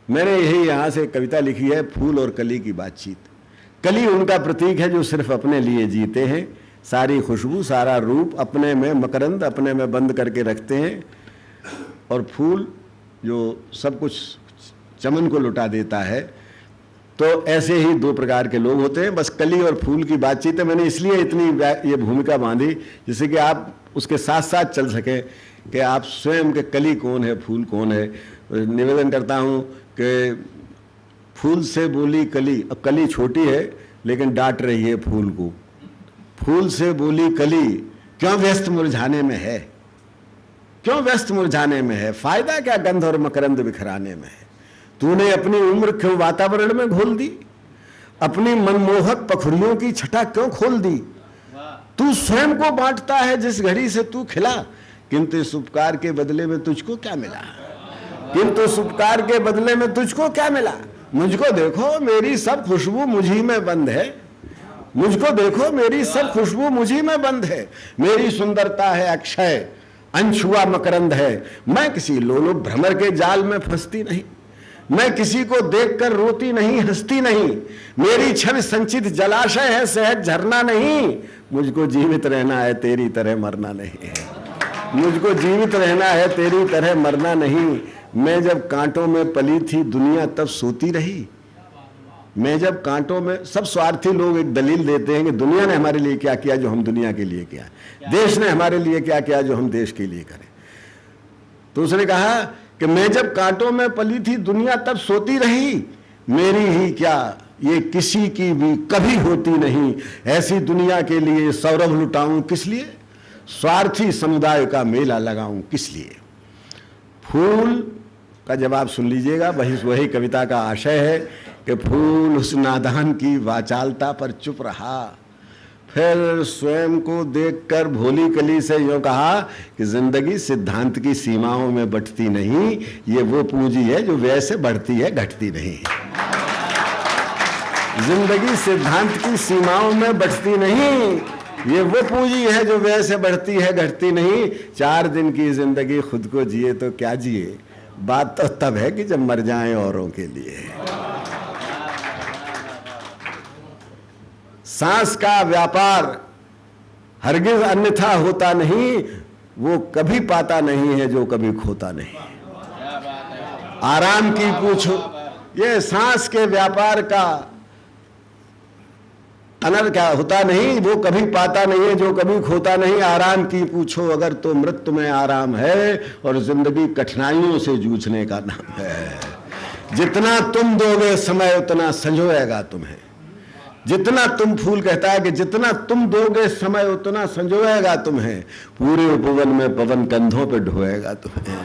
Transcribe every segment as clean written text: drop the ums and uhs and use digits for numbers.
मैंने यही यहाँ से कविता लिखी है, फूल और कली की बातचीत। कली उनका प्रतीक है जो सिर्फ अपने लिए जीते हैं, सारी खुशबू सारा रूप अपने में, मकरंद अपने में बंद करके रखते हैं, और फूल जो सब कुछ चमन को लुटा देता है। तो ऐसे ही दो प्रकार के लोग होते हैं। बस कली और फूल की बातचीत है। मैंने इसलिए इतनी ये भूमिका बांधी जिससे कि आप उसके साथ साथ चल सकें कि आप स्वयं के कली कौन है, फूल कौन है। निवेदन करता हूँ कि फूल से बोली कली, अब कली छोटी है लेकिन डांट रही है फूल को। फूल से बोली कली, क्यों व्यस्त मुरझाने में है, क्यों व्यस्त मुरझाने में है, फायदा क्या गंध और मकरंद बिखराने में है। तूने अपनी उम्र क्यों वातावरण में घोल दी, अपनी मनमोहक पखुड़ियों की छटा क्यों खोल दी। तू स्वयं को बांटता है जिस घड़ी से तू खिला, किंतु इस उपकार के बदले में तुझको क्या मिला, किंतु इस उपकार के बदले में तुझको क्या मिला। मुझको देखो मेरी सब खुशबू मुझी में बंद है, मुझको देखो मेरी सब खुशबू मुझी में बंद है। मेरी सुंदरता है अक्षय, अनछुआ मकरंद है। मैं किसी लोलुप भ्रमर के जाल में फंसती नहीं, मैं किसी को देखकर रोती नहीं, हंसती नहीं। मेरी छवि संचित जलाशय है, सहज झरना नहीं। मुझको जीवित रहना है, तेरी तरह मरना नहीं है। मुझको जीवित रहना है, तेरी तरह मरना नहीं। मैं जब कांटों में पली थी दुनिया तब सोती रही। मैं जब कांटों में, सब स्वार्थी लोग एक दलील देते हैं कि दुनिया ने हमारे लिए क्या किया जो हम दुनिया के लिए किया, देश ने हमारे लिए क्या किया जो हम देश के लिए करें। तो उसने कहा कि मैं जब कांटों में पली थी दुनिया तब सोती रही। मेरी ही क्या ये किसी की भी कभी होती नहीं। ऐसी दुनिया के लिए सौरभ लुटाऊं किस लिए, स्वार्थी समुदाय का मेला लगाऊं किस लिए। फूल का जवाब सुन लीजिएगा, वही कविता का आशय है कि फूल उस नादान की वाचालता पर चुप रहा, फिर स्वयं को देखकर भोली कली से यूं कहा कि जिंदगी सिद्धांत की सीमाओं में बंटती नहीं, ये वो पूंजी है जो व्यय से बढ़ती है, घटती नहीं। जिंदगी सिद्धांत की सीमाओं में बंटती नहीं, ये वो पूंजी है जो व्यय से बढ़ती है, घटती नहीं। 4 दिन की जिंदगी खुद को जिए तो क्या जिए, बात तो तब है कि जब मर जाएं औरों के लिए। सांस का व्यापार हरगिज अन्यथा होता नहीं, वो कभी पाता नहीं है जो कभी खोता नहीं। आराम की पूछो, ये सांस के व्यापार का अनर्थ क्या होता नहीं, वो कभी पाता नहीं है जो कभी खोता नहीं। आराम की पूछो अगर तो मृत्यु में आराम है, और जिंदगी कठिनाइयों से जूझने का नाम है। जितना तुम दोगे समय उतना संजोएगा तुम्हें। जितना तुम, फूल कहता है कि जितना तुम दोगे समय उतना संजोएगा तुम्हें। पूरे उपवन में पवन कंधों पे ढोएगा तुम्हें।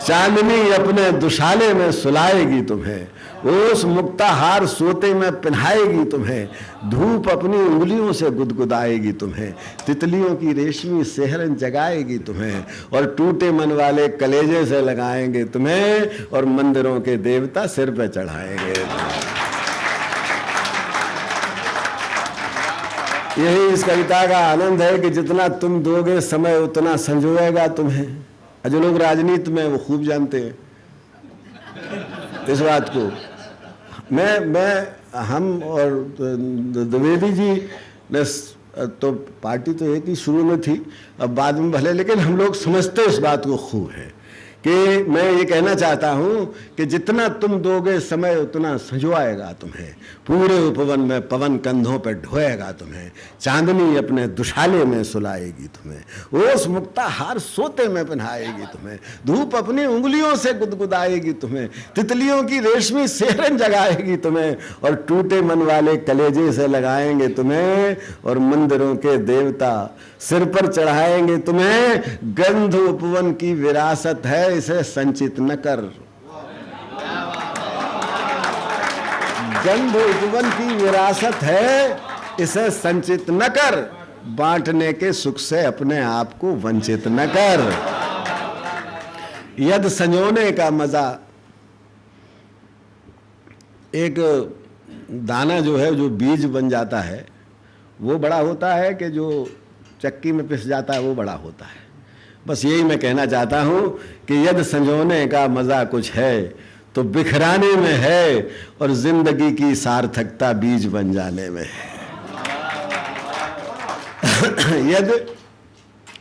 चांदनी अपने दुशाले में सुलाएगी तुम्हें, ओस मुक्ताहार सोते में पहनाएगी तुम्हें। धूप अपनी उंगलियों से गुदगुदाएगी तुम्हें, तितलियों की रेशमी सेहरन जगाएगी तुम्हें, और टूटे मन वाले कलेजे से लगाएंगे तुम्हें, और मंदिरों के देवता सिर पे चढ़ाएंगे। यही इस कविता का आनंद है कि जितना तुम दोगे समय उतना संजोएगा तुम्हें। जो लोग राजनीति में वो खूब जानते हैं इस बात को। हम और द्विवेदी जी ने तो पार्टी तो एक ही शुरू में थी, अब बाद में भले, लेकिन हम लोग समझते इस बात को खूब है कि मैं ये कहना चाहता हूँ कि जितना तुम दोगे समय उतना संजोएगा तुम्हें। पूरे उपवन में पवन कंधों पर ढोएगा तुम्हें, चांदनी अपने दुशाले में सुलाएगी तुम्हें, ओस मुक्ताहार सोते में पहनाएगी तुम्हें, धूप अपनी उंगलियों से गुदगुदाएगी तुम्हें, तितलियों की रेशमी सेहरन जगाएगी तुम्हें, और टूटे मन वाले कलेजे से लगाएंगे तुम्हें, और मंदिरों के देवता सिर पर चढ़ाएंगे तुम्हें। गंध उपवन की विरासत है, इसे संचित न कर। गंध उपवन की विरासत है, इसे संचित न कर। बांटने के सुख से अपने आप को वंचित न कर। यद संजोने का मजा, एक दाना जो है, जो बीज बन जाता है, वो बड़ा होता है कि जो चक्की में पिस जाता है वो बड़ा होता है। बस यही मैं कहना चाहता हूँ कि यदि संजोने का मज़ा कुछ है तो बिखराने में है, और जिंदगी की सार्थकता बीज बन जाने में है। यदि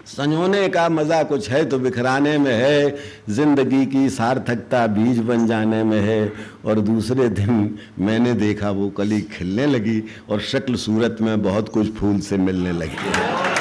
संजोने का मजा कुछ है तो बिखराने में है, जिंदगी की सार्थकता बीज बन जाने में है। और दूसरे दिन मैंने देखा वो कली खिलने लगी और शक्ल सूरत में बहुत कुछ फूल से मिलने लगी।